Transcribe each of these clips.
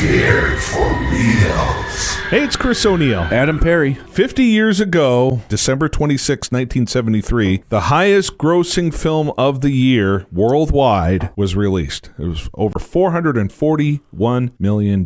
Scared for reals. Hey, it's Chris O'Neill. Adam Perry. 50 years ago, December 26, 1973, the highest grossing film of the year worldwide was released. It was over $441 million.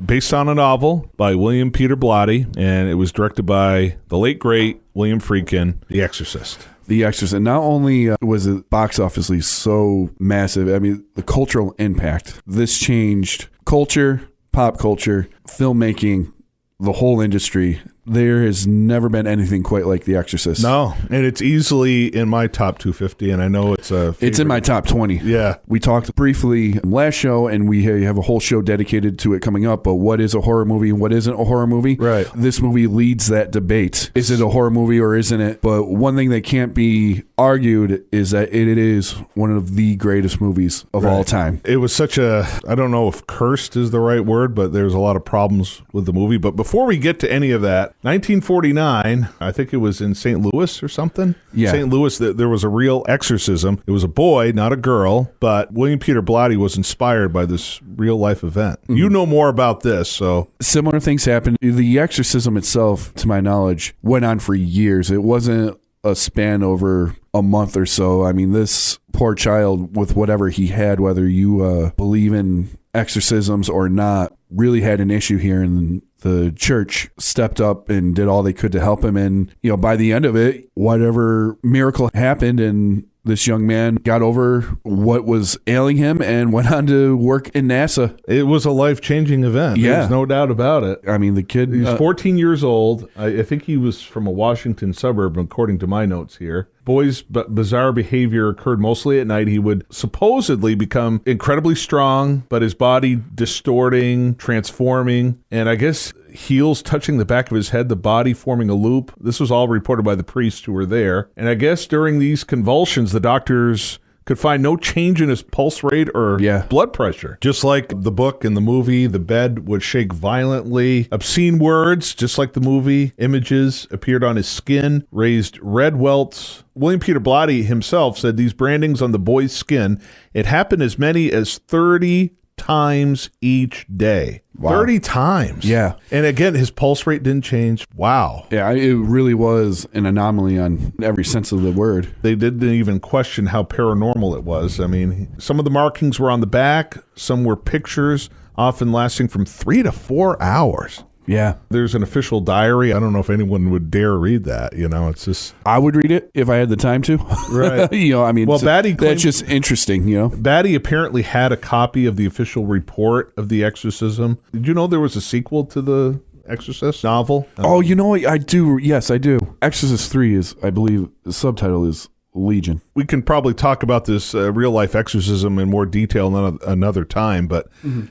Based on a novel by William Peter Blatty, and it was directed by the late, great William Friedkin, The Exorcist. The Exorcist. And not only was it box officely so massive, I mean, the cultural impact. This changed culture, pop culture, filmmaking, the whole industry. There has never been anything quite like The Exorcist. No, and it's easily in my top 250, and I know it's a favorite. It's in my top 20. Yeah. We talked briefly last show, and we have a whole show dedicated to it coming up, but what is a horror movie and what isn't a horror movie? Right. This movie leads that debate. Is it a horror movie or isn't it? But one thing that can't be argued is that it is one of the greatest movies of all time. It was such a, I don't know if cursed is the right word, but there's a lot of problems with the movie. But before we get to any of that, 1949, I think it was in St. Louis or something. Yeah. St. Louis, there was a real exorcism. It was a boy, not a girl, but William Peter Blatty was inspired by this real life event. Mm-hmm. You know more about this, so. Similar things happened. The exorcism itself, to my knowledge, went on for years. It wasn't a span over a month or so. I mean, this poor child, with whatever he had, whether you believe in exorcisms or not, really had an issue here, and the church stepped up and did all they could to help him. And, you know, by the end of it, whatever miracle happened, and this young man got over what was ailing him and went on to work in NASA. It was a life-changing event. Yeah. There's no doubt about it. I mean, the kid... He was 14 years old. I think he was from a Washington suburb, according to my notes here. Boy's bizarre behavior occurred mostly at night. He would supposedly become incredibly strong, but his body distorting, transforming, and I guess heels touching the back of his head, the body forming a loop. This was all reported by the priests who were there. And I guess during these convulsions, the doctors could find no change in his pulse rate or blood pressure. Just like the book and the movie, the bed would shake violently. Obscene words, just like the movie, images appeared on his skin, raised red welts. William Peter Blatty himself said these brandings on the boy's skin, it happened as many as 30 times each day. Wow. 30 times. Yeah. And again, his pulse rate didn't change. Wow. Yeah, it really was an anomaly on every sense of the word. They didn't even question how paranormal it was. I mean, some of the markings were on the back. Some were pictures, often lasting from 3 to 4 hours. Yeah. There's an official diary. I don't know if anyone would dare read that. You know, it's just... I would read it if I had the time to. Right. You know, I mean, well, Blatty claimed, that's just interesting, you know. Blatty apparently had a copy of the official report of the exorcism. Did you know there was a sequel to the Exorcist novel? Oh, you know what? I do. Yes, I do. Exorcist 3 is, I believe, the subtitle is Legion. We can probably talk about this real-life exorcism in more detail another time, but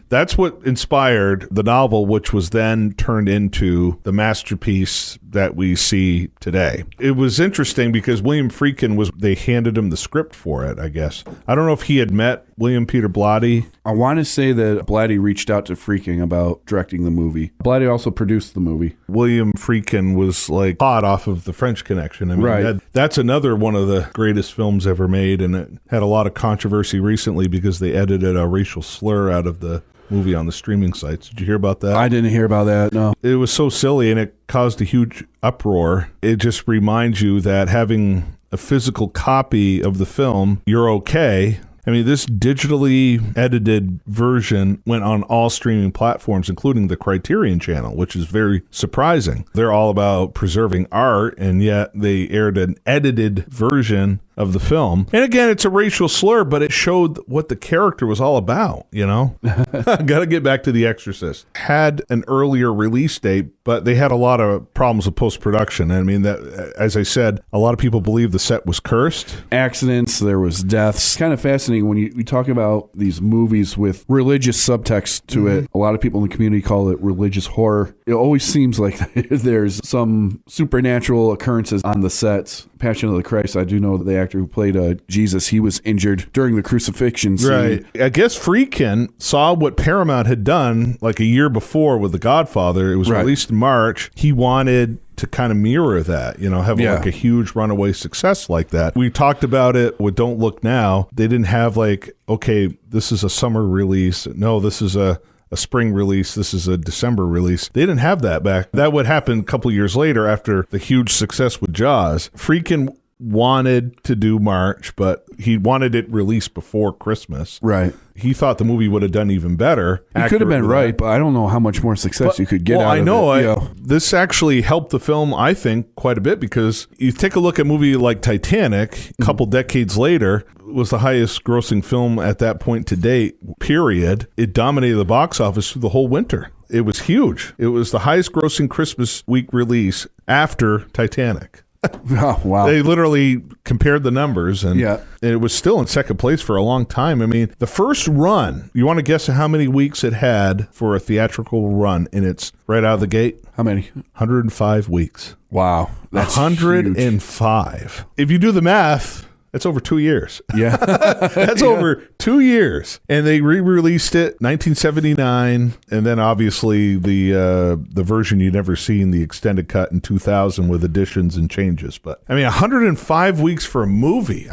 that's what inspired the novel, which was then turned into the masterpiece that we see today. It was interesting because William Friedkin they handed him the script for it, I guess. I don't know if he had met William Peter Blatty. I want to say that Blatty reached out to Friedkin about directing the movie. Blatty also produced the movie. William Friedkin was like hot off of The French Connection. I mean, right. That's another one of the greatest films ever made, and it had a lot of controversy recently because they edited a racial slur out of the movie on the streaming sites. Did you hear about that? I didn't hear about that, no. It was so silly, and it caused a huge uproar. It just reminds you that having a physical copy of the film, you're okay. I mean, this digitally edited version went on all streaming platforms, including the Criterion channel, which is very surprising. They're all about preserving art, and yet they aired an edited version of the film. And again, it's a racial slur, but it showed what the character was all about, you know? Got to get back to The Exorcist. Had an earlier release date, but they had a lot of problems with post-production. I mean, that, as I said, a lot of people believe the set was cursed. Accidents, there was deaths. Kind of fascinating when you talk about these movies with religious subtext to it. A lot of people in the community call it religious horror. It always seems like there's some supernatural occurrences on the sets. Passion of the Christ, I do know that the actor who played Jesus, he was injured during the crucifixion scene. Right. I guess Friedkin saw what Paramount had done like a year before with The Godfather. It was released in March. He wanted to kind of mirror that, you know, have like a huge runaway success like that. We talked about it with Don't Look Now. They didn't have like, okay, this is a summer release. No, this is a a spring release. This is a December release. They didn't have that back. That would happen a couple years later after the huge success with Jaws. Friedkin wanted to do March, but he wanted it released before Christmas. Right. He thought the movie would have done even better. He could have been right, but I don't know how much more success you could get out of it. This actually helped the film, I think, quite a bit, because you take a look at a movie like Titanic, a couple decades later, was the highest grossing film at that point to date, period. It dominated the box office through the whole winter. It was huge. It was the highest grossing Christmas week release after Titanic. Oh, wow. They literally compared the numbers, and it was still in second place for a long time. I mean, the first run, you want to guess how many weeks it had for a theatrical run, and it's right out of the gate? How many? 105 weeks. Wow. That's 105. Huge. If you do the math, that's over 2 years. Yeah. That's over 2 years. And they re-released it 1979, and then obviously the version you'd never seen, the extended cut in 2000 with additions and changes. But I mean, 105 weeks for a movie.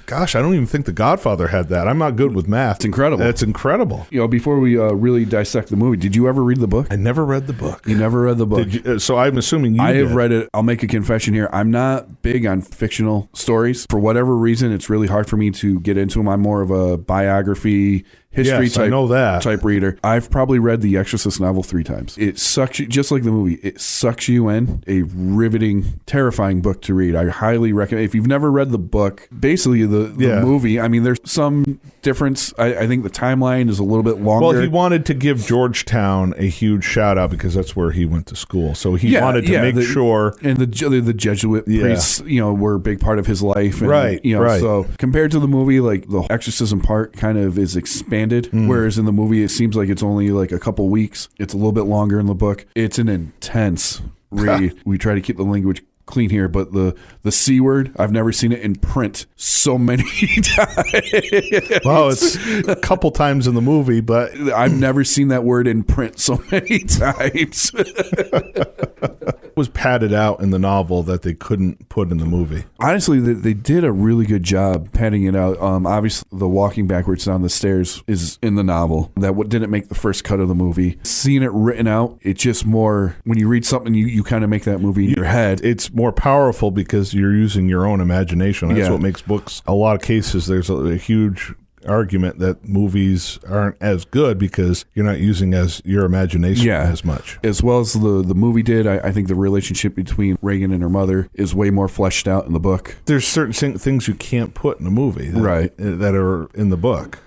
Gosh, I don't even think The Godfather had that. I'm not good with math. It's incredible. That's incredible. You know, before we really dissect the movie, did you ever read the book? I never read the book. You never read the book? So I'm assuming you I did. have read it. I'll make a confession here. I'm not big on fictional stories. For whatever reason, it's really hard for me to get into them. I'm more of a biography, history type reader. I've probably read the Exorcist novel 3 times. It sucks you, just like the movie, it sucks you in. A riveting, terrifying book to read. I highly recommend. If you've never read the book, basically the movie, I mean, there's some difference. I think the timeline is a little bit longer. Well, he wanted to give Georgetown a huge shout out because that's where he went to school. So he wanted to make sure. And the Jesuit priests, were a big part of his life. And, right. So compared to the movie, like the exorcism part kind of is expanded. Whereas in the movie, it seems like it's only like a couple weeks. It's a little bit longer in the book. It's an intense read. We try to keep the language clean here, but the C word, I've never seen it in print so many times. Well, it's a couple times in the movie, but I've never seen that word in print so many times. It was padded out in the novel that they couldn't put in the movie. Honestly, they did a really good job padding it out. Obviously, the walking backwards down the stairs is in the novel. That didn't make the first cut of the movie. Seeing it written out, it's just more, when you read something, you kind of make that movie in your head. It's more powerful because you're using your own imagination. That's what makes books. A lot of cases, there's a huge argument that movies aren't as good because you're not using your imagination as much. As well as the movie did, I think the relationship between Reagan and her mother is way more fleshed out in the book. There's certain things you can't put in a movie that are in the book,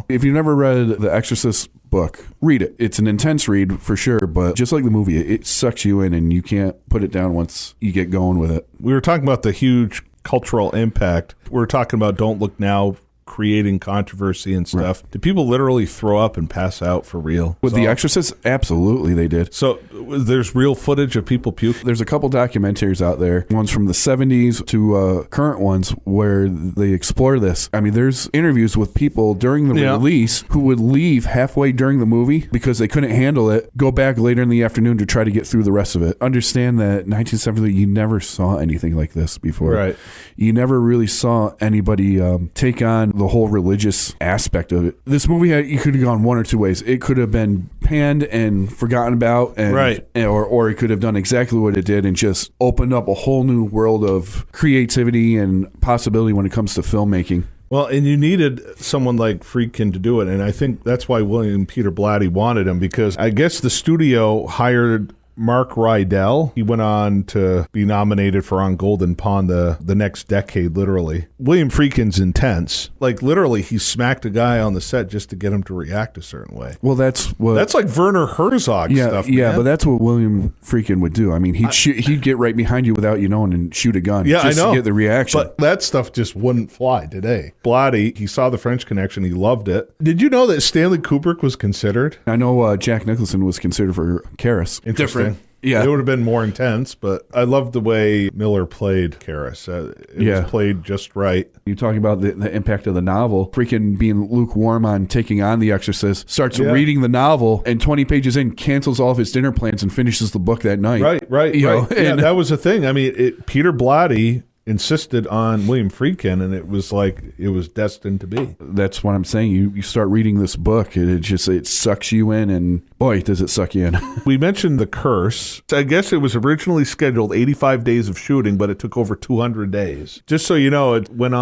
If you've never read The Exorcist book, read it. It's an intense read for sure, but just like the movie, it sucks you in and you can't put it down once you get going with it. We were talking about the huge cultural impact. We were talking about Don't Look Now creating controversy and stuff. Right. Did people literally throw up and pass out for real? With The Exorcist? Absolutely, they did. So there's real footage of people puking? There's a couple documentaries out there, ones from the 70s to current ones, where they explore this. I mean, there's interviews with people during the release who would leave halfway during the movie because they couldn't handle it, go back later in the afternoon to try to get through the rest of it. Understand that 1970, you never saw anything like this before. Right. You never really saw anybody take on the whole religious aspect of it. This movie, you could have gone one or two ways. It could have been panned and forgotten about, and or it could have done exactly what it did and just opened up a whole new world of creativity and possibility when it comes to filmmaking. Well, and you needed someone like Friedkin to do it, and I think that's why William Peter Blatty wanted him, because I guess the studio hired Mark Rydell. He went on to be nominated for On Golden Pond the next decade, literally. William Friedkin's intense. Like, literally, he smacked a guy on the set just to get him to react a certain way. Well, that's like Werner Herzog stuff, Yeah, but that's what William Friedkin would do. I mean, he'd get right behind you without you knowing and shoot a gun just to get the reaction. But that stuff just wouldn't fly today. Blatty, he saw The French Connection. He loved it. Did you know that Stanley Kubrick was considered? I know Jack Nicholson was considered for Karras. Interesting. Yeah. It would have been more intense, but I loved the way Miller played Karras. It was played just right. You talking about the impact of the novel. Freaking being lukewarm on taking on The Exorcist, starts reading the novel, and 20 pages in, cancels all of his dinner plans and finishes the book that night. Right. And that was the thing. I mean, Peter Blatty insisted on William Friedkin, and it was like it was destined to be. That's what I'm saying. You start reading this book, it sucks you in, and boy, does it suck you in. We mentioned The Curse. I guess it was originally scheduled 85 days of shooting, but it took over 200 days. Just so you know, it went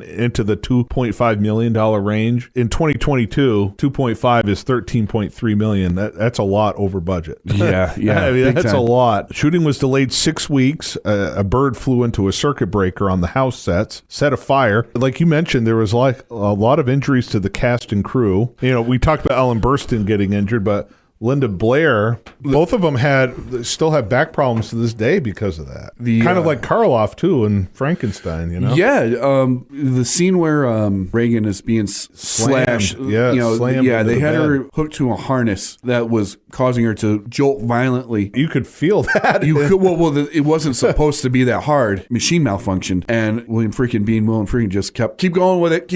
into the $2.5 million range. In 2022, 2.5 is $13.3 million. That's a lot over budget. Yeah. I mean, that's time. a lot. Shooting was delayed 6 weeks. A bird flew into a circuit breaker on the house sets, set a fire. Like you mentioned, there was like a lot of injuries to the cast and crew. You know, we talked about Ellen Burstyn getting injured, but Linda Blair, both of them still have back problems to this day because of that. Kind of like Karloff, too, in Frankenstein, you know? Yeah, the scene where Reagan is being slashed. Slammed. Yeah, they had her hooked to a harness that was causing her to jolt violently. You could feel that. It wasn't supposed to be that hard. Machine malfunctioned, and William Friedkin just keep going with it.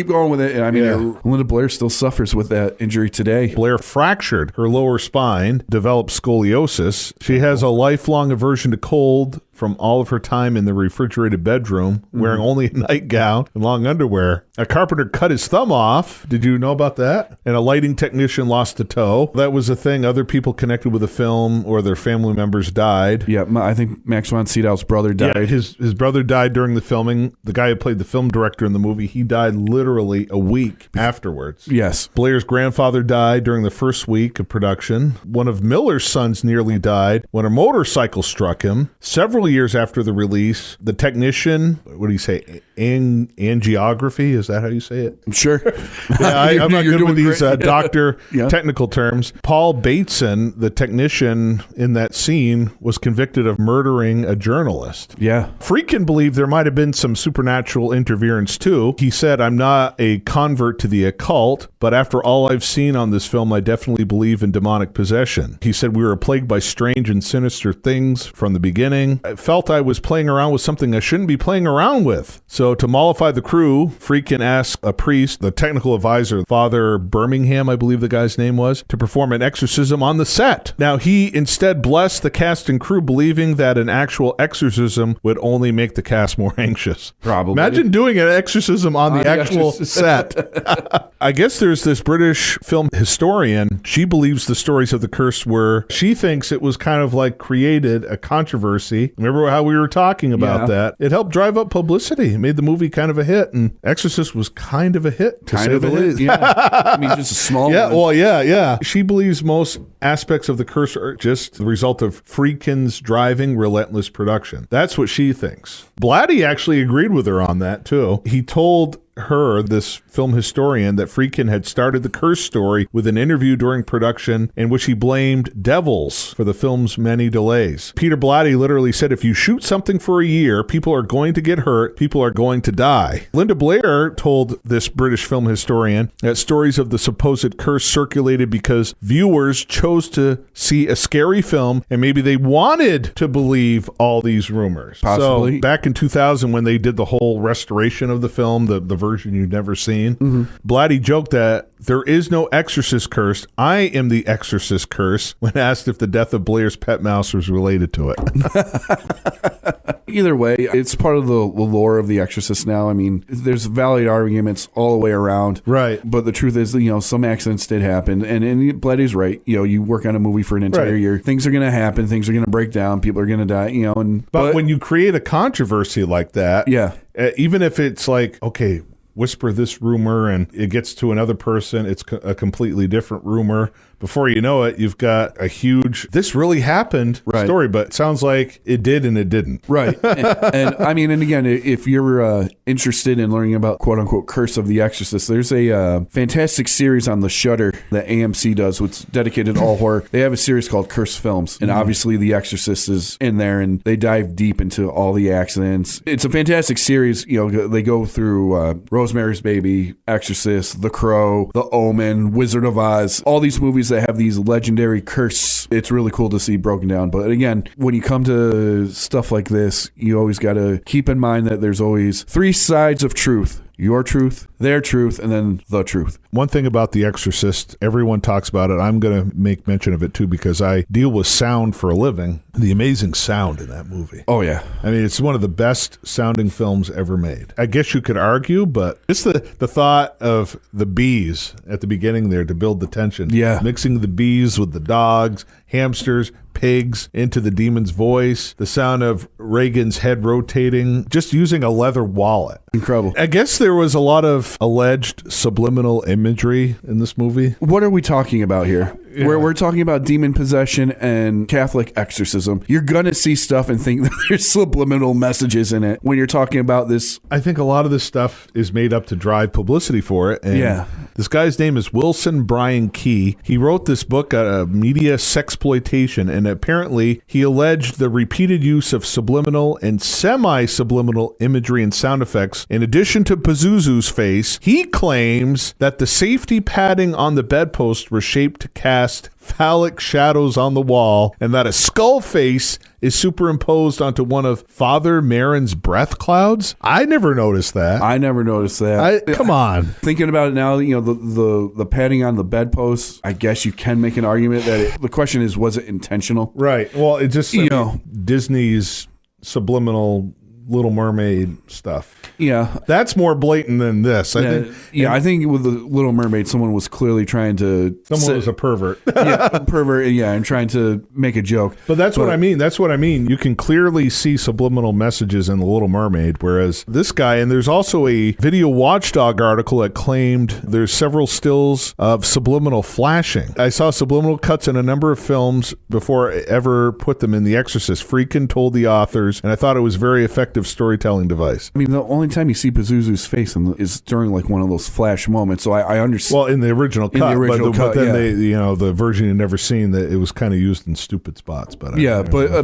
And I mean, Linda Blair still suffers with that injury today. Blair fractured her lower spine, developed scoliosis. She has a lifelong aversion to cold from all of her time in the refrigerated bedroom, wearing only a nightgown and long underwear. A carpenter cut his thumb off. Did you know about that? And a lighting technician lost a toe. That was a thing. Other people connected with the film or their family members died. Yeah, I think Max von Sydow's brother died. Yeah, his brother died during the filming. The guy who played the film director in the movie, he died literally a week afterwards. Yes. Blair's grandfather died during the first week of production. One of Miller's sons nearly died when a motorcycle struck him. Several years after the release, the technician, what do you say, angiography? Is that how you say it? Sure. Yeah, I'm not good with these doctor Yeah. technical terms. Paul Bateson, the technician in that scene, was convicted of murdering a journalist. Yeah. Friedkin believed there might have been some supernatural interference too. He said, "I'm not a convert to the occult, but after all I've seen on this film, I definitely believe in demonic possession." He said, "We were plagued by strange and sinister things from the beginning. I felt I was playing around with something I shouldn't be playing around with." So to mollify the crew, Friedkin asked a priest, the technical advisor, Father Birmingham, I believe the guy's name was, to perform an exorcism on the set. Now, he instead blessed the cast and crew, believing that an actual exorcism would only make the cast more anxious. Probably. Imagine doing an exorcism on the actual set. I guess there's this British film historian. She believes the stories of the curse she thinks it was kind of like created a controversy. Remember how we were talking about that? It helped drive up publicity. It made the movie kind of a hit, and Exorcist was kind of a hit, to say the least. Yeah. I mean, just a small one. Well, yeah. She believes most aspects of the curse are just the result of Friedkin's driving, relentless production. That's what she thinks. Blatty actually agreed with her on that, too. He told her, this film historian, that Friedkin had started the curse story with an interview during production in which he blamed devils for the film's many delays. Peter Blatty literally said, "If you shoot something for a year, people are going to get hurt, people are going to die." Linda Blair told this British film historian that stories of the supposed curse circulated because viewers chose to see a scary film and maybe they wanted to believe all these rumors. Possibly. So back in 2000, when they did the whole restoration of the film, the version you've never seen, Blatty joked that there is no Exorcist curse. I am the Exorcist curse, when asked if the death of Blair's pet mouse was related to it. Either way, it's part of the lore of The Exorcist now. I mean, there's valid arguments all the way around. Right. But the truth is, some accidents did happen. And Blatty's right. You work on a movie for an entire year. Things are going to happen. Things are going to break down. People are going to die, But when you create a controversy like that, even if it's like, okay, whisper this rumor and it gets to another person, it's a completely different rumor. Before you know it, you've got a huge, this really happened story, but it sounds like it did and it didn't. Right. and I mean, and again, if you're interested in learning about quote unquote Curse of the Exorcist, there's a fantastic series on the Shudder that AMC does, which is dedicated to all horror. They have a series called Curse Films, and obviously The Exorcist is in there, and they dive deep into all the accidents. It's a fantastic series. They go through Rosemary's Baby, Exorcist, The Crow, The Omen, Wizard of Oz, all these movies that have these legendary curse. It's really cool to see broken down. But again, when you come to stuff like this, you always got to keep in mind that there's always three sides of truth. your truth, their truth, and then the truth. One thing about The Exorcist, everyone talks about it. I'm going to make mention of it too because I deal with sound for a living. The amazing sound in that movie. Oh, yeah. I mean, it's one of the best sounding films ever made. I guess you could argue, but just the thought of the bees at the beginning there to build the tension. Yeah. Mixing the bees with the dogs, hamsters, pigs into the demon's voice, the sound of Reagan's head rotating, just using a leather wallet. Incredible. I guess there was a lot of alleged subliminal imagery in this movie. What are we talking about here? Yeah. We're talking about demon possession and Catholic exorcism. You're going to see stuff and think that there's subliminal messages in it when you're talking about this. I think a lot of this stuff is made up to drive publicity for it. And yeah. This guy's name is Wilson Bryan Key. He wrote this book, Media Sexploitation, and apparently he alleged the repeated use of subliminal and semi-subliminal imagery and sound effects. In addition to Pazuzu's face, he claims that the safety padding on the bedpost were shaped to cast phallic shadows on the wall, and that a skull face is superimposed onto one of Father Marin's breath clouds. I never noticed that. I never noticed that. Come on. Thinking about it now, the padding on the bedpost, I guess you can make an argument that the question is, was it intentional? Right. Well, it just, Disney's subliminal Little Mermaid stuff. Yeah. That's more blatant than this. I think with the Little Mermaid, someone was clearly trying to... Someone was a pervert. and trying to make a joke. But that's what I mean. That's what I mean. You can clearly see subliminal messages in The Little Mermaid, whereas this guy, and there's also a Video Watchdog article that claimed there's several stills of subliminal flashing. I saw subliminal cuts in a number of films before I ever put them in The Exorcist. Friedkin told the authors, and I thought it was a very effective storytelling device. I mean, the only time you see Pazuzu's face is during like one of those flash moments. So I understand. Well, in the original cut, but then they, the version you'd never seen, that it was kind of used in stupid spots. But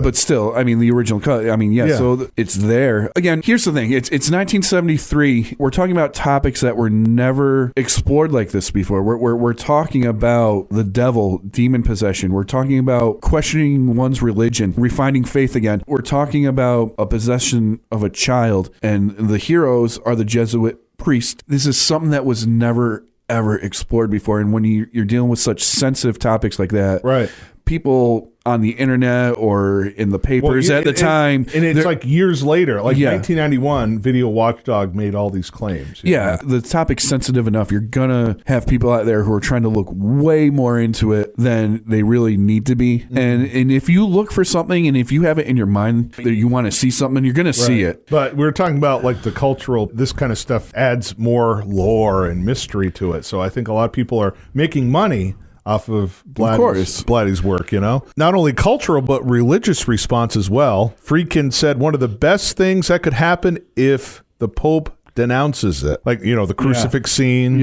but still, I mean, the original cut. I mean, so it's there. Again, here's the thing: it's 1973. We're talking about topics that were never explored like this before. We're talking about the devil, demon possession. We're talking about questioning one's religion, refining faith again. We're talking about a possession of a child, and the heroes are the Jesuit priest. This is something that was never ever explored before, and when you're dealing with such sensitive topics like that, right? People on the internet or in the papers at the time, and it's like years later, like 1991, Video Watchdog made all these claims. The topic's sensitive enough. You're gonna have people out there who are trying to look way more into it than they really need to be. Mm-hmm. And if you look for something, and if you have it in your mind that you want to see something, you're gonna see it. But we're talking about like the cultural. This kind of stuff adds more lore and mystery to it. So I think a lot of people are making money off of Blatty's work, Not only cultural, but religious response as well. Friedkin said one of the best things that could happen if the Pope denounces it. Like, the crucifix scene,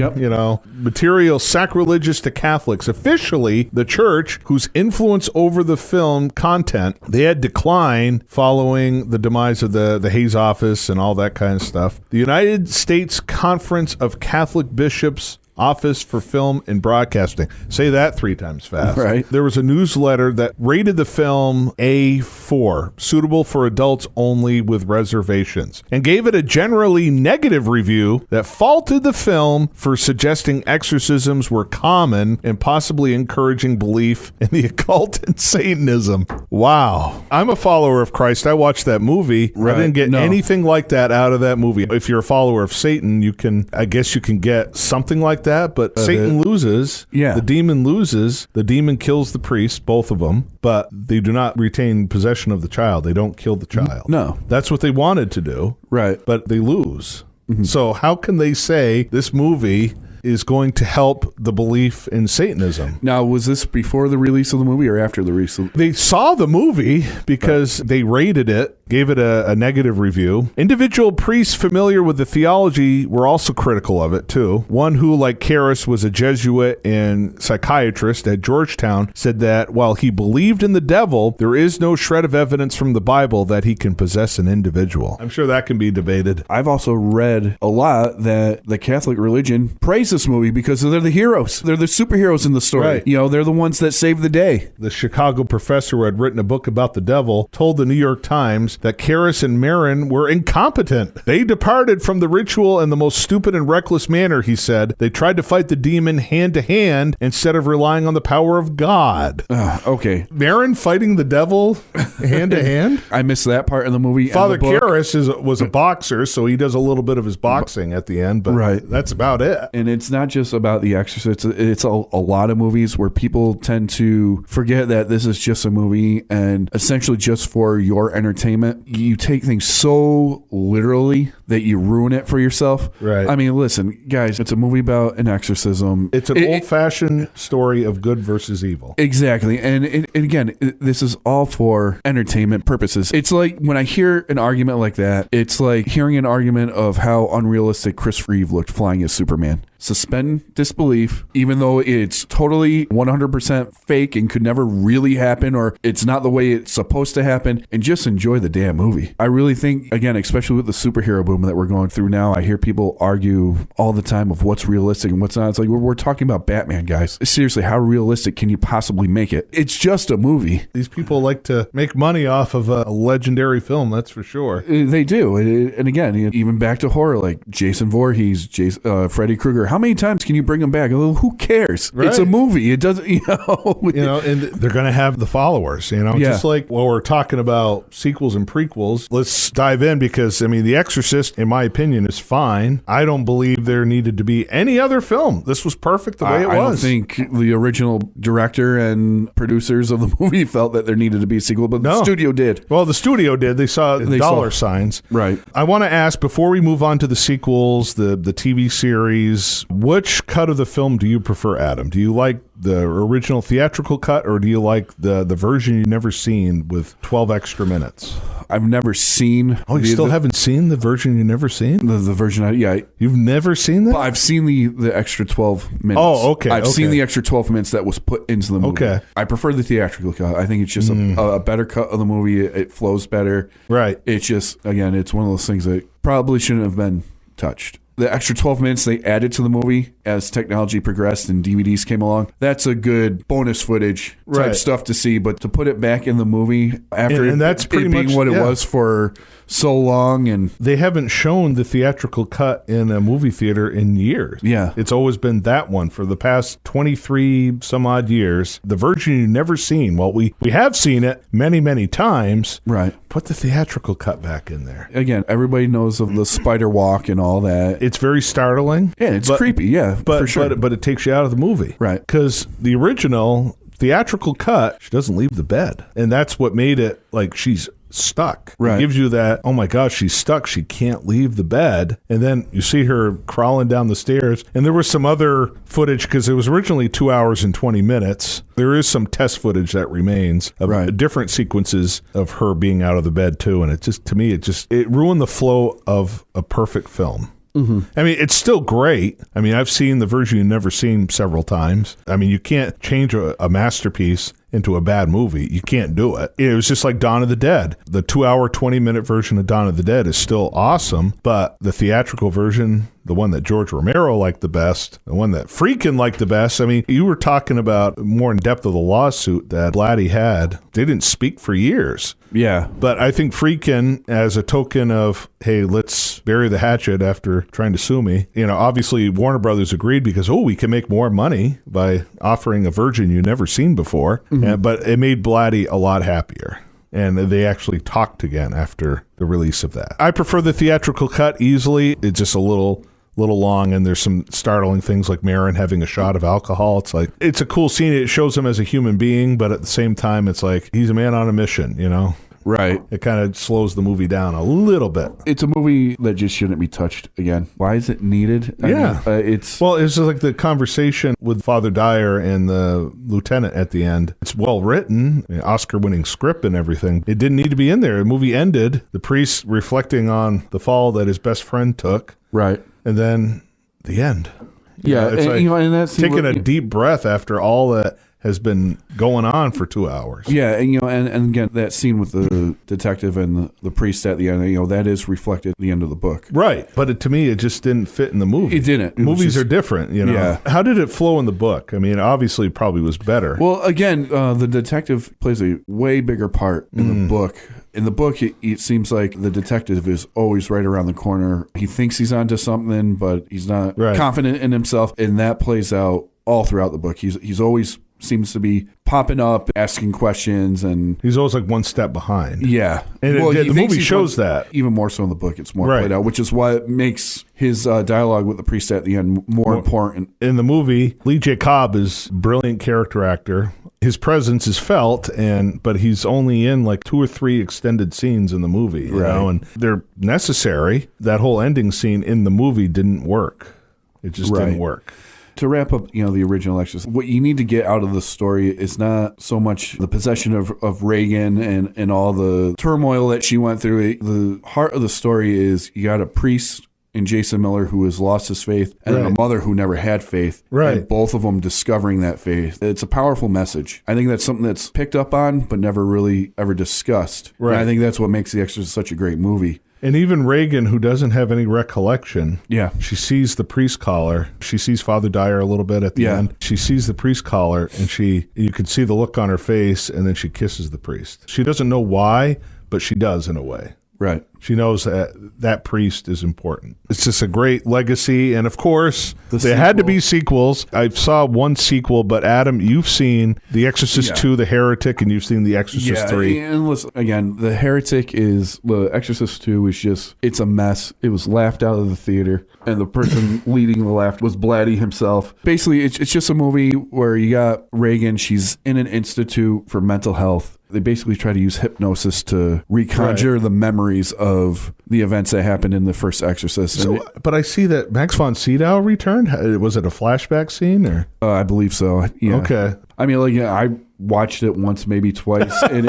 material sacrilegious to Catholics. Officially, the church, whose influence over the film content, they had declined following the demise of the Hayes office and all that kind of stuff. The United States Conference of Catholic Bishops Office for Film and Broadcasting. Say that 3 times fast. Right. There was a newsletter that rated the film A4, suitable for adults only with reservations, and gave it a generally negative review that faulted the film for suggesting exorcisms were common and possibly encouraging belief in the occult and Satanism. Wow. I'm a follower of Christ. I watched that movie. Right. I didn't get anything like that out of that movie. If you're a follower of Satan, I guess you can get something like that. But Satan loses. Yeah. The demon loses. The demon kills the priest, both of them, but they do not retain possession of the child. They don't kill the child. No. That's what they wanted to do. Right. But they lose. Mm-hmm. So how can they say this movie is going to help the belief in Satanism? Now, was this before the release of the movie or after the release? They saw the movie because they rated it, gave it a negative review. Individual priests familiar with the theology were also critical of it, too. One who, like Karras, was a Jesuit and psychiatrist at Georgetown, said that while he believed in the devil, there is no shred of evidence from the Bible that he can possess an individual. I'm sure that can be debated. I've also read a lot that the Catholic religion praises this movie because they're the heroes. They're the superheroes in the story. Right. You know, they're the ones that save the day. The Chicago professor who had written a book about the devil told the New York Times that Karras and Marin were incompetent. They departed from the ritual in the most stupid and reckless manner, he said. They tried to fight the demon hand to hand instead of relying on the power of God. Okay. Marin fighting the devil hand to hand? I missed that part in the movie. Father and the book. Karras was a boxer, so he does a little bit of his boxing at the end, but Right. that's about it. And it's not just about The Exorcist. It's a lot of movies where people tend to forget that this is just a movie and essentially just for your entertainment. You take things so literally that you ruin it for yourself. Right. I mean, listen, guys, it's a movie about an exorcism. It's an old-fashioned story of good versus evil. Exactly. And again, this is all for entertainment purposes. It's like when I hear an argument like that, it's like hearing an argument of how unrealistic Chris Reeve looked flying as Superman. Suspend disbelief, even though it's totally 100% fake and could never really happen, or it's not the way it's supposed to happen, and just enjoy the damn movie. I really think, again, especially with the superhero boom that we're going through now, I hear people argue all the time of what's realistic and what's not. It's like, we're talking about Batman, guys. Seriously, how realistic can you possibly make it? It's just a movie. These people like to make money off of a legendary film, that's for sure. They do. And again, even back to horror, like Jason Voorhees, Freddy Krueger. How many times can you bring them back? Well, who cares? Right. It's a movie. It doesn't, And they're going to have the followers, Yeah. just like while we're talking about sequels and prequels, let's dive in because, I mean, The Exorcist, in my opinion, is fine. I don't believe there needed to be any other film. This was perfect the way it was. I don't think the original director and producers of the movie felt that there needed to be a sequel, but the studio did. Well, the studio did. They saw dollar signs. Right. I want to ask, before we move on to the sequels, the TV series, which cut of the film do you prefer, Adam? Do you like the original theatrical cut, or do you like the version you've never seen with 12 extra minutes? I've never seen. Oh, you still haven't seen the version you've never seen? The version, You've never seen that? Well, I've seen the extra 12 minutes. Oh, okay. I've seen the extra 12 minutes that was put into the movie. Okay. I prefer the theatrical cut. I think it's just a better cut of the movie. It flows better. Right. It's just, again, it's one of those things that probably shouldn't have been touched. The extra 12 minutes they added to the movie as technology progressed and DVDs came along, that's a good bonus footage type stuff to see. But to put it back in the movie after and that's pretty it being much what it was for so long, and they haven't shown the theatrical cut in a movie theater in years. Yeah. It's always been that one for the past 23 some odd years. The version you've never seen. Well, we have seen it many, many times. Right. Put the theatrical cut back in there. Again, everybody knows of the spider walk and all that. It's very startling. Yeah, it's creepy. Yeah, but for sure. but it takes you out of the movie, Right. Because the original theatrical cut, she doesn't leave the bed, and that's what made it like she's stuck. Right. It gives you that, oh my gosh, she's stuck. She can't leave the bed. And then you see her crawling down the stairs. And there was some other footage because it was originally 2 hours and 20 minutes. There is some test footage that remains of different sequences of her being out of the bed too. And it just, to me, it ruined the flow of a perfect film. Mm-hmm. I mean, it's still great. I mean, I've seen the version you've never seen several times. I mean, you can't change a masterpiece into a bad movie. You can't do it. It was just like Dawn of the Dead. The 2 hour, 20-minute version of Dawn of the Dead is still awesome, but the theatrical version, the one that George Romero liked the best, the one that Friedkin liked the best. I mean, you were talking about more in depth of the lawsuit that Blatty had. They didn't speak for years. Yeah. But I think Friedkin, as a token of, hey, let's bury the hatchet after trying to sue me, obviously Warner Brothers agreed because, we can make more money by offering a version you've never seen before. Mm-hmm. But it made Blatty a lot happier. And they actually talked again after the release of that. I prefer the theatrical cut easily. It's just a little long, and there's some startling things like Marin having a shot of alcohol. It's like, it's a cool scene. It shows him as a human being, but at the same time, it's like he's a man on a mission, Right. It kind of slows the movie down a little bit. It's a movie that just shouldn't be touched again. Why is it needed? It's like the conversation with Father Dyer and the lieutenant at the end. It's well written, Oscar-winning script and everything. It didn't need to be in there. The movie ended, the priest reflecting on the fall that his best friend took. Right. And then the end. Yeah, It's and that's taking a deep breath after all that has been going on for 2 hours. Yeah, and and again, that scene with the detective and the priest at the end, that is reflected at the end of the book. Right, but to me, it just didn't fit in the movie. It didn't. Movies are different, Yeah. How did it flow in the book? I mean, obviously, it probably was better. Well, again, the detective plays a way bigger part in the book. In the book, it seems like the detective is always right around the corner. He thinks he's onto something, but he's not confident in himself, and that plays out all throughout the book. He's always seems to be popping up, asking questions, and he's always like one step behind. Yeah, and the movie shows that even more so in the book. It's more played out, which is why it makes his dialogue with the priest at the end more important. In the movie, Lee J. Cobb is a brilliant character actor. His presence is felt, but he's only in like 2 or 3 extended scenes in the movie, you know, and they're necessary. That whole ending scene in the movie didn't work. It just didn't work. To wrap up, the original Exorcist, what you need to get out of the story is not so much the possession of Reagan and all the turmoil that she went through. The heart of the story is you got a priest in Jason Miller who has lost his faith, and a mother who never had faith, and both of them discovering that faith. It's a powerful message. I think that's something that's picked up on but never really ever discussed. Right. And I think that's what makes The Exorcist such a great movie. And even Reagan, who doesn't have any recollection, she sees the priest collar. She sees Father Dyer a little bit at the end. She sees the priest collar, and you can see the look on her face, and then she kisses the priest. She doesn't know why, but she does in a way. Right. She knows that priest is important. It's just a great legacy. And of course, there had to be sequels. I saw one sequel, but Adam, you've seen The Exorcist 2, The Heretic, and you've seen The Exorcist 3. And listen, again, The Exorcist 2 is just, it's a mess. It was laughed out of the theater, and the person leading the laugh was Blatty himself. Basically, it's just a movie where you got Reagan. She's in an institute for mental health. They basically try to use hypnosis to reconjure the memories of the events that happened in the first Exorcist. But I see that Max von Sydow returned. Was it a flashback scene? Or I believe so. Yeah. Okay. I mean, I watched it once, maybe twice. And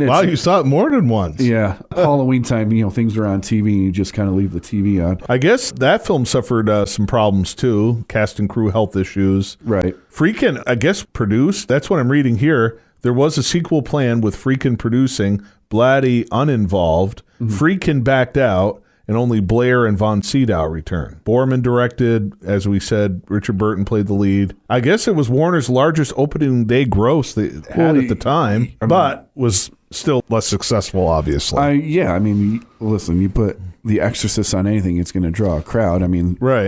wow, you saw it more than once. Yeah. Halloween time, things are on TV and you just kind of leave the TV on. I guess that film suffered some problems too. Cast and crew health issues. Right. Friedkin, I guess, produced. That's what I'm reading here. There was a sequel plan with Friedkin producing, Blatty uninvolved. Friedkin backed out, and only Blair and von Sydow returned. Borman directed, as we said. Richard Burton played the lead. I guess it was Warner's largest opening day gross they had at the time, but was still less successful, obviously. Listen, you put The Exorcist on anything, it's going to draw a crowd.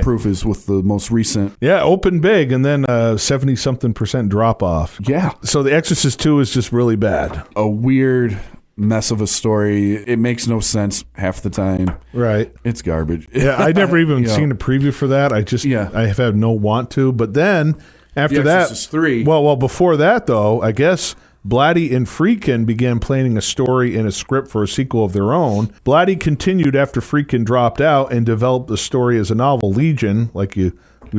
Proof is with the most recent. Yeah, open big, and then 70-something% drop off. Yeah. So The Exorcist 2 is just really bad. A weird mess of a story. It makes no sense half the time. Right. It's garbage. Yeah, I never even seen a preview for that. I have had no want to. But then after The Exorcist 3. Well, before that though, I guess Blatty and Friedkin began planning a story and a script for a sequel of their own. Blatty continued after Friedkin dropped out and developed the story as a novel, Legion, like we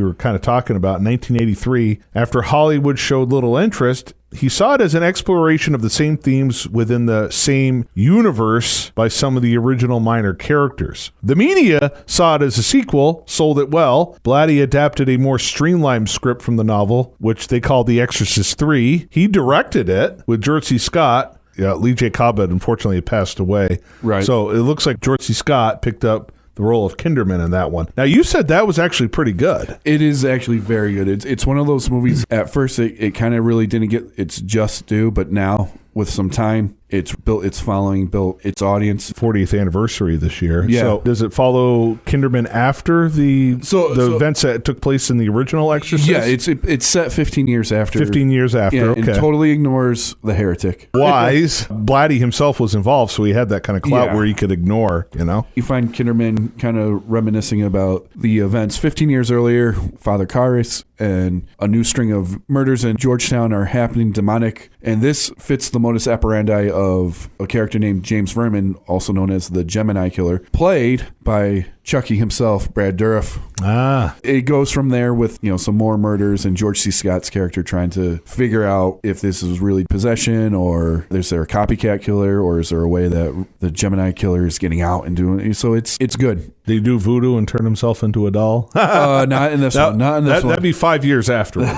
were kind of talking about, in 1983. After Hollywood showed little interest, he saw it as an exploration of the same themes within the same universe by some of the original minor characters. The media saw it as a sequel, sold it well. Blatty adapted a more streamlined script from the novel, which they called The Exorcist 3. He directed it with George C. Scott. Lee J. Cobb had unfortunately passed away. Right. So it looks like George C. Scott picked up the role of Kinderman in that one. Now, you said that was actually pretty good. It is actually very good. It's one of those movies, at first, it kind of really didn't get its just due, but now, with some time, it's built its following, built its audience. 40th anniversary this year. Yeah. So does it follow Kinderman after the events that took place in the original Exorcist? Yeah, it's set 15 years after. 15 years after, okay. And totally ignores The Heretic. Wise. Blatty himself was involved, so he had that kind of clout where he could ignore, You find Kinderman kind of reminiscing about the events 15 years earlier. Father Karras and a new string of murders in Georgetown are happening, demonic. And this fits the modus operandi of a character named James Verman, also known as the Gemini Killer, played by Chucky himself, Brad Dourif. It goes from there with, some more murders and George C. Scott's character trying to figure out if this is really possession, or is there a copycat killer, or is there a way that the Gemini killer is getting out and doing it. So it's good. Did he do voodoo and turn himself into a doll? Not in this one. Not in this one. That'd be 5 years afterwards.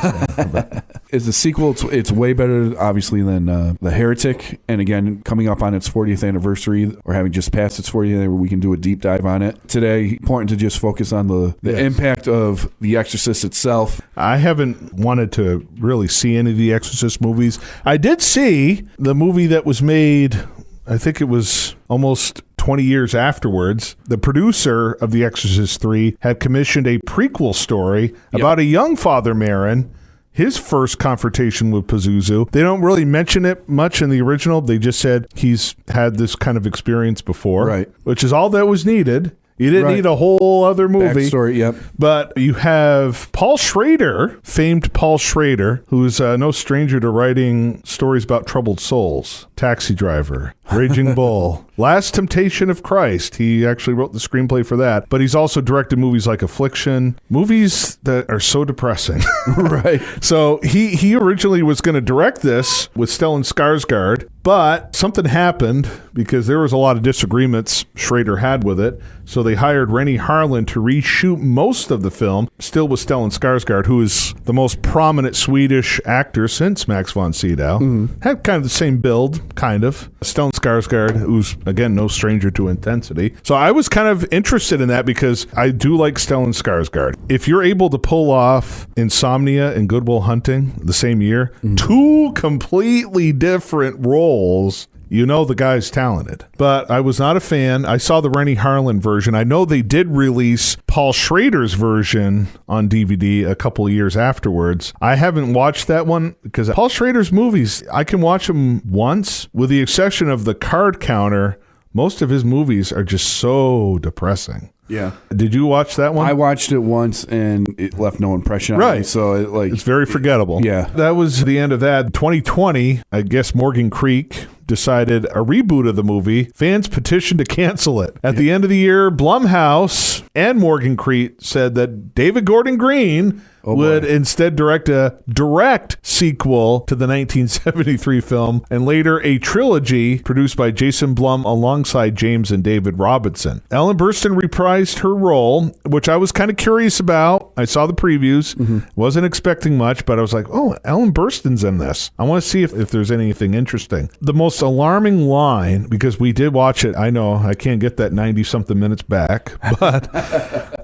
It's a sequel. It's way better, obviously, than The Heretic. And again, coming up on its 40th anniversary, or having just passed its 40th anniversary, we can do a deep dive on it. Today, important to just focus on the impact of The Exorcist itself. I haven't wanted to really see any of the Exorcist movies. I did see the movie that was made, I think it was almost 20 years afterwards. The producer of The Exorcist 3 had commissioned a prequel story about a young Father Merrin, his first confrontation with Pazuzu. They don't really mention it much in the original. They just said he's had this kind of experience before, right? Which is all that was needed. You didn't need a whole other movie. Backstory, yep. But you have Paul Schrader, famed Paul Schrader, who's no stranger to writing stories about troubled souls. Taxi Driver, Raging Bull, Last Temptation of Christ. He actually wrote the screenplay for that. But he's also directed movies like Affliction, movies that are so depressing. Right. So he originally was going to direct this with Stellan Skarsgård, but something happened because there was a lot of disagreements Schrader had with it. So they hired Rennie Harlin to reshoot most of the film, still with Stellan Skarsgård, who is the most prominent Swedish actor since Max von Sydow. Had kind of the same build, kind of. Stellan Skarsgård, who's, again, no stranger to intensity. So I was kind of interested in that because I do like Stellan Skarsgård. If you're able to pull off Insomnia and Good Will Hunting the same year, two completely different roles, you know the guy's talented. But I was not a fan. I saw the Rennie Harlin version. I know they did release Paul Schrader's version on DVD a couple of years afterwards. I haven't watched that one because Paul Schrader's movies, I can watch them once, with the exception of The Card Counter. Most of his movies are just so depressing. Yeah. Did you watch that one? I watched it once and it left no impression on me. So it's very forgettable. Yeah. That was the end of that. 2020, I guess Morgan Creek decided a reboot of the movie. Fans petitioned to cancel it. At the end of the year, Blumhouse and Morgan Creek said that David Gordon Green would instead direct a direct sequel to the 1973 film, and later a trilogy produced by Jason Blum alongside James and David Robinson. Ellen Burstyn reprised her role, which I was kind of curious about. I saw the previews, wasn't expecting much, but I was like, oh, Ellen Burstyn's in this. I want to see if there's anything interesting. The most alarming line, because we did watch it, I know I can't get that 90-something minutes back, but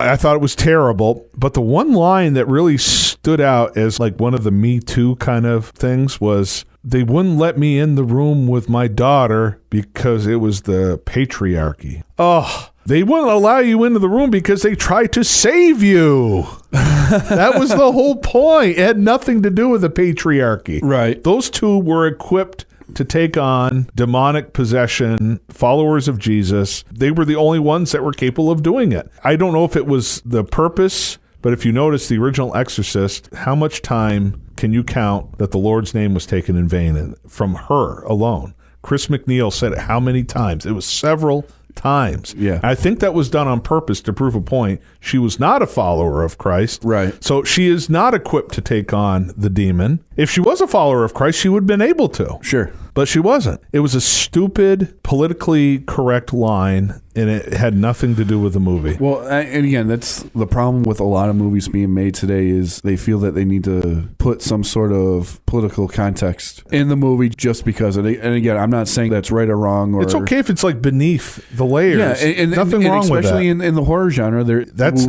I thought it was terrible. But the one line that really stood out as like one of the Me Too kind of things was, they wouldn't let me in the room with my daughter because it was the patriarchy. Oh, they wouldn't allow you into the room because they tried to save you. That was the whole point. It had nothing to do with the patriarchy. Right. Those two were equipped to take on demonic possession, followers of Jesus. They were the only ones that were capable of doing it. I don't know if it was the purpose, but if you notice the original Exorcist, how much time can you count that the Lord's name was taken in vain from her alone? Chris McNeil said it how many times? It was several times. Yeah. I think that was done on purpose to prove a point. She was not a follower of Christ. Right. So she is not equipped to take on the demon. If she was a follower of Christ, she would have been able to. Sure. But she wasn't. It was a stupid, politically correct line, and it had nothing to do with the movie. Well, and again, that's the problem with a lot of movies being made today is they feel that they need to put some sort of political context in the movie just because. And again, I'm not saying that's right or wrong. Or it's okay if it's like beneath the layers. Yeah, and nothing wrong with that. Especially in the horror genre, George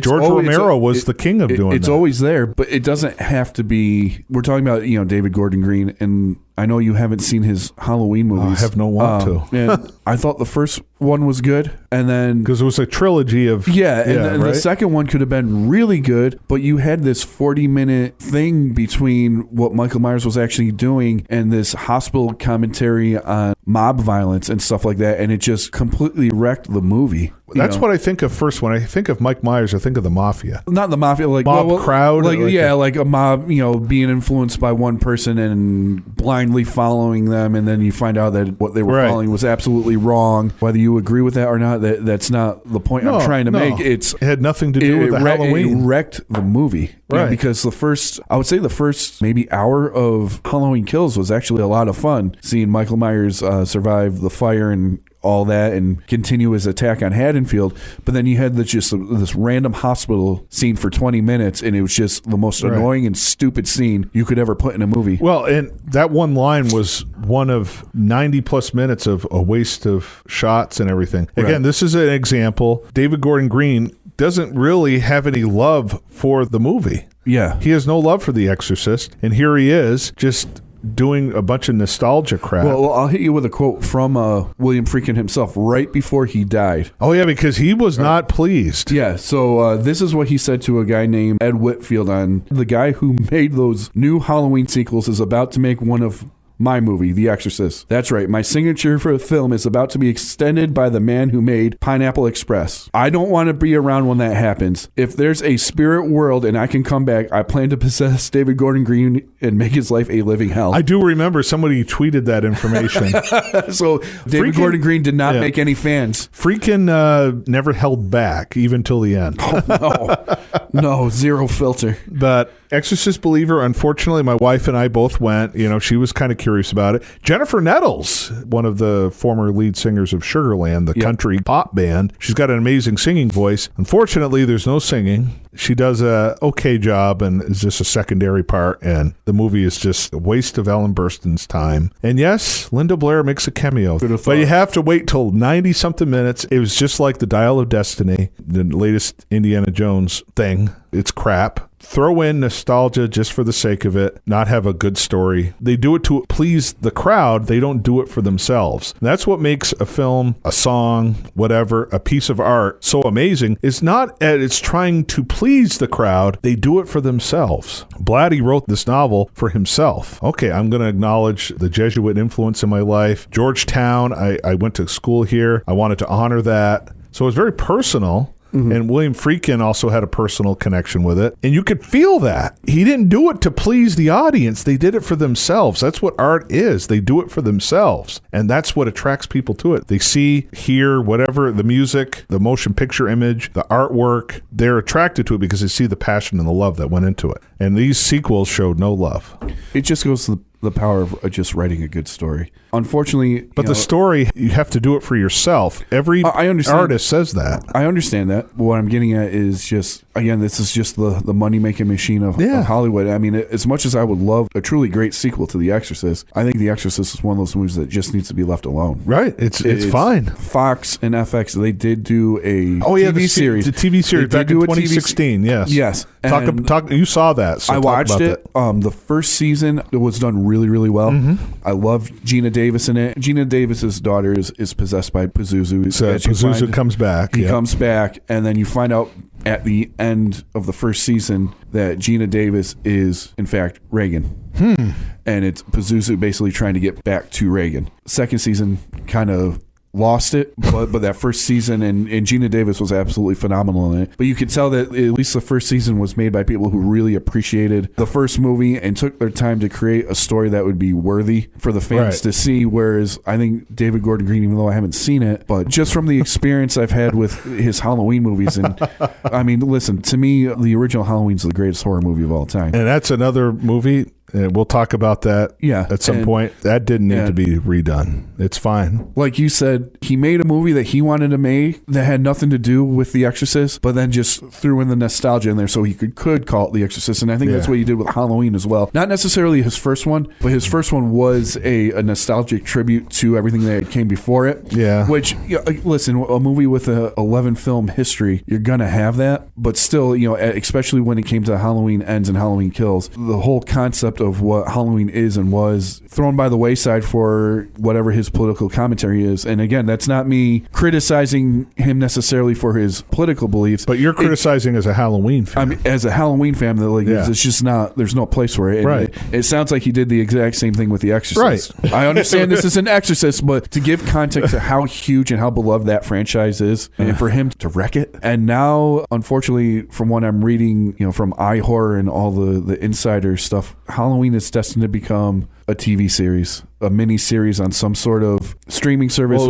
Romero was the king of doing it's that. Always there, but it doesn't have to be. We're talking about David Gordon Green, and I know you haven't seen his Halloween movies. I have no want to. And I thought the first one was good, and then because it was a trilogy of and the second one could have been really good, but you had this 40-minute thing between what Michael Myers was actually doing and this hospital commentary on mob violence and stuff like that, and it just completely wrecked the movie. That's what I think of first. When I think of Mike Myers, I think of the Mafia. Not the Mafia, like mob crowd. Like a mob, being influenced by one person and blindly following them, and then you find out that what they were following was absolutely wrong. Whether you agree with that or not, that's not the point I'm trying to make. It had nothing to do with the Halloween. It wrecked the movie. Right. Because the first maybe hour of Halloween Kills was actually a lot of fun. Seeing Michael Myers survive the fire and all that and continue his attack on Haddonfield. But then you had this random hospital scene for 20 minutes, and it was just the most annoying and stupid scene you could ever put in a movie. Well, and that one line was one of 90 plus minutes of a waste of shots and everything. Again, this is an example. David Gordon Green doesn't really have any love for the movie. Yeah. He has no love for The Exorcist. And here he is just doing a bunch of nostalgia crap. Well, I'll hit you with a quote from William Friedkin himself right before he died. Oh, yeah, because he was not pleased. Yeah, so this is what he said to a guy named Ed Whitfield the guy who made those new Halloween sequels is about to make one of my movie, The Exorcist. That's right. My signature for a film is about to be extended by the man who made Pineapple Express. I don't want to be around when that happens. If there's a spirit world and I can come back, I plan to possess David Gordon Green and make his life a living hell. I do remember somebody tweeted that information. So David Gordon Green did not make any fans. Friedkin never held back, even till the end. Oh, no. No, zero filter. But Exorcist believer, unfortunately, my wife and I both went. She was kind of curious about it. Jennifer Nettles, one of the former lead singers of Sugarland, the country pop band. She's got an amazing singing voice. Unfortunately, there's no singing. She does a okay job and is just a secondary part, and the movie is just a waste of Ellen Burstyn's time. And yes, Linda Blair makes a cameo, but you have to wait till 90-something minutes. It was just like the Dial of Destiny, the latest Indiana Jones thing. It's crap. Throw in nostalgia just for the sake of it, not have a good story. They do it to please the crowd. They don't do it for themselves. And that's what makes a film, a song, whatever, a piece of art so amazing. It's not it's trying to please the crowd. They do it for themselves. Blatty wrote this novel for himself. Okay, I'm going to acknowledge the Jesuit influence in my life. Georgetown, I went to school here. I wanted to honor that. So it's very personal. Mm-hmm. And William Friedkin also had a personal connection with it. And you could feel that. He didn't do it to please the audience. They did it for themselves. That's what art is. They do it for themselves. And that's what attracts people to it. They see, hear, whatever, the music, the motion picture image, the artwork. They're attracted to it because they see the passion and the love that went into it. And these sequels showed no love. It just goes to the power of just writing a good story. Unfortunately, but the story, you have to do it for yourself. Every artist says that. I understand that. But what I'm getting at is just, again, this is just the money-making machine of Hollywood. I mean, as much as I would love a truly great sequel to The Exorcist, I think The Exorcist is one of those movies that just needs to be left alone. Right. It's fine. Fox and FX, they did do a TV series. The TV series back in 2016, yes. Yes. Talk. You saw that. So I watched it. The first season was done really, really well. Mm-hmm. I love Gina Davis in it. Gina Davis's daughter is possessed by Pazuzu. So Pazuzu comes back. He comes back, and then you find out at the end of the first season that Gina Davis is, in fact, Reagan. And it's Pazuzu basically trying to get back to Reagan. Second season kind of lost it, but that first season, and Gina Davis was absolutely phenomenal in it. But you could tell that at least the first season was made by people who really appreciated the first movie and took their time to create a story that would be worthy for the fans to see. Whereas I think David Gordon Green, even though I haven't seen it, but just from the experience I've had with his Halloween movies, and I mean, listen, to me, the original Halloween's the greatest horror movie of all time. And that's another movie. We'll talk about that at some point. That didn't need to be redone. It's fine. Like you said, he made a movie that he wanted to make that had nothing to do with The Exorcist, but then just threw in the nostalgia in there so he could call it The Exorcist. And I think that's what he did with Halloween as well. Not necessarily his first one, but his first one was a nostalgic tribute to everything that came before it. Yeah. Which, listen, a movie with a 11 film history, you're going to have that. But still, especially when it came to Halloween Ends and Halloween Kills, the whole concept concept of what Halloween is and was thrown by the wayside for whatever his political commentary is. And again, that's not me criticizing him necessarily for his political beliefs. But you're criticizing as a Halloween fan. I mean, as a Halloween fan, it's just not, there's no place for it. And right. It sounds like he did the exact same thing with The Exorcist. Right. I understand this is an Exorcist, but to give context to how huge and how beloved that franchise is, and for him to wreck it. And now, unfortunately, from what I'm reading, from iHorror and all the insider stuff, Halloween is destined to become a TV series, a mini series on some sort of streaming service.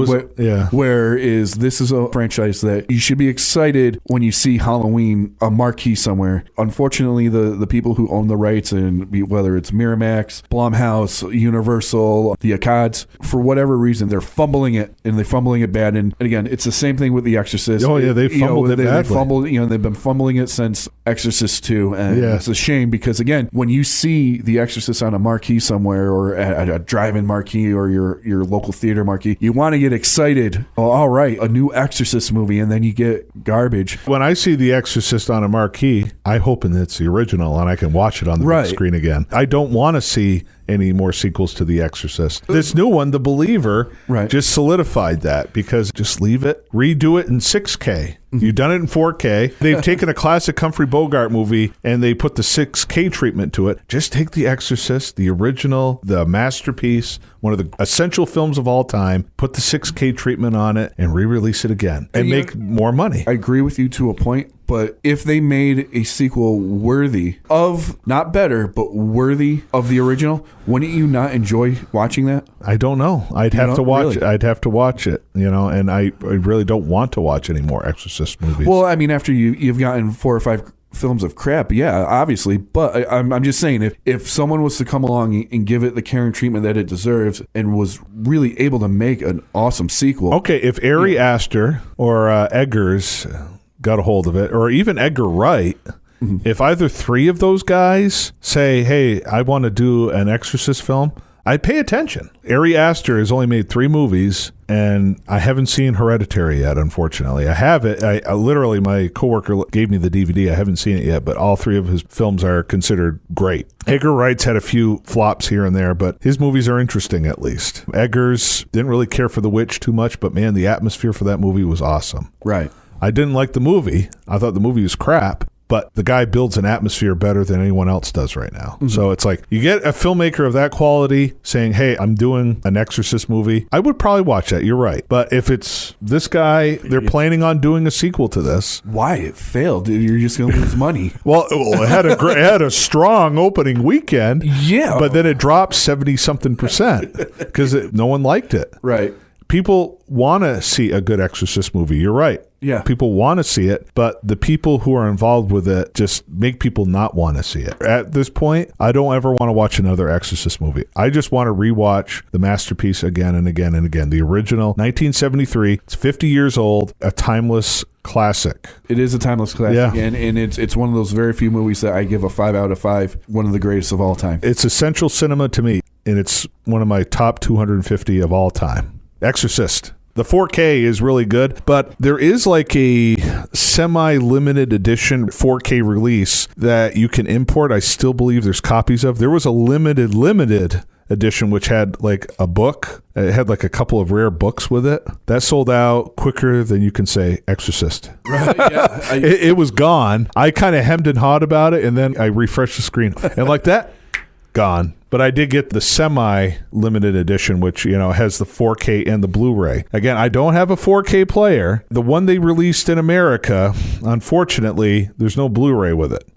Whereas this is a franchise that you should be excited when you see Halloween, a marquee somewhere. Unfortunately, the people who own the rights, and whether it's Miramax, Blumhouse, Universal, the Accords, for whatever reason, they're fumbling it, and they're fumbling it bad. And again, it's the same thing with The Exorcist. Oh yeah, they fumbled it badly. They've been fumbling it since Exorcist 2, and it's a shame because again, when you see The Exorcist on a marquee somewhere, or at a drive-in marquee, or your local theater marquee, you want to get excited. Oh, all right, a new Exorcist movie, and then you get garbage. When I see The Exorcist on a marquee, I hope it's the original and I can watch it on the big screen again. I don't want to see any more sequels to The Exorcist. This new one, The Believer, just solidified that, because just leave it, redo it in 6K. You've done it in 4K. They've taken a classic Humphrey Bogart movie and they put the 6K treatment to it. Just take The Exorcist, the original, the masterpiece, one of the essential films of all time, put the 6K treatment on it and re-release it again and make more money. I agree with you to a point, but if they made a sequel worthy of, not better, but worthy of the original, wouldn't you not enjoy watching that? I don't know. I'd have to watch it. I'd have to watch it, and I really don't want to watch any more Exorcist movies. Well, I mean, after you've gotten 4 or 5 films of crap, yeah, obviously, but I'm just saying, if someone was to come along and give it the care and treatment that it deserves and was really able to make an awesome sequel. Okay, if Ari Aster or Eggers got a hold of it, or even Edgar Wright, if either 3 of those guys say, hey, I want to do an Exorcist film, I'd pay attention. Ari Aster has only made 3 movies, and I haven't seen Hereditary yet, unfortunately. I have it. I literally, my coworker gave me the DVD. I haven't seen it yet, but all 3 of his films are considered great. Edgar Wright's had a few flops here and there, but his movies are interesting, at least. Eggers didn't really care for The Witch too much, but man, the atmosphere for that movie was awesome. Right. I didn't like the movie. I thought the movie was crap. But the guy builds an atmosphere better than anyone else does right now. So it's like, you get a filmmaker of that quality saying, hey, I'm doing an Exorcist movie, I would probably watch that. You're right. But if it's this guy, they're planning on doing a sequel to this. Why? It failed. You're just going to lose money. Well, it had a strong opening weekend. Yeah. But then it dropped 70-something% because no one liked it. Right. People want to see a good Exorcist movie. You're right. Yeah. People want to see it, but the people who are involved with it just make people not want to see it. At this point, I don't ever want to watch another Exorcist movie. I just want to rewatch the masterpiece again and again and again. The original, 1973. It's 50 years old, a timeless classic. It is a timeless classic, and it's one of those very few movies that I give a 5 out of 5, one of the greatest of all time. It's essential cinema to me, and it's one of my top 250 of all time. Exorcist. The 4K is really good, but there is like a semi-limited edition 4K release that you can import. I still believe there's copies of. There was a limited edition which had like a book. It had like a couple of rare books with it. That sold out quicker than you can say Exorcist. Right, yeah. It was gone. I kind of hemmed and hawed about it, and then I refreshed the screen. And like that, gone. But I did get the semi-limited edition, which, has the 4K and the Blu-ray. Again, I don't have a 4K player. The one they released in America, unfortunately, there's no Blu-ray with it.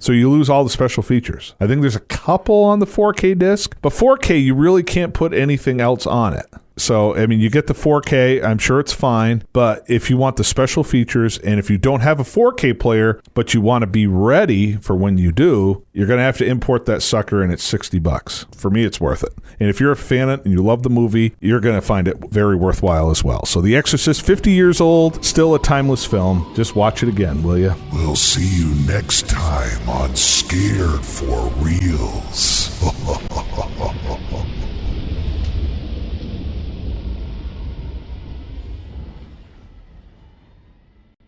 So you lose all the special features. I think there's a couple on the 4K disc, but 4K, you really can't put anything else on it. So, I mean, you get the 4K, I'm sure it's fine, but if you want the special features, and if you don't have a 4K player, but you want to be ready for when you do, you're going to have to import that sucker, and it's $60. For me, it's worth it. And if you're a fan of it and you love the movie, you're going to find it very worthwhile as well. So The Exorcist, 50 years old, still a timeless film. Just watch it again, will you? We'll see you next time on Scared for Reals.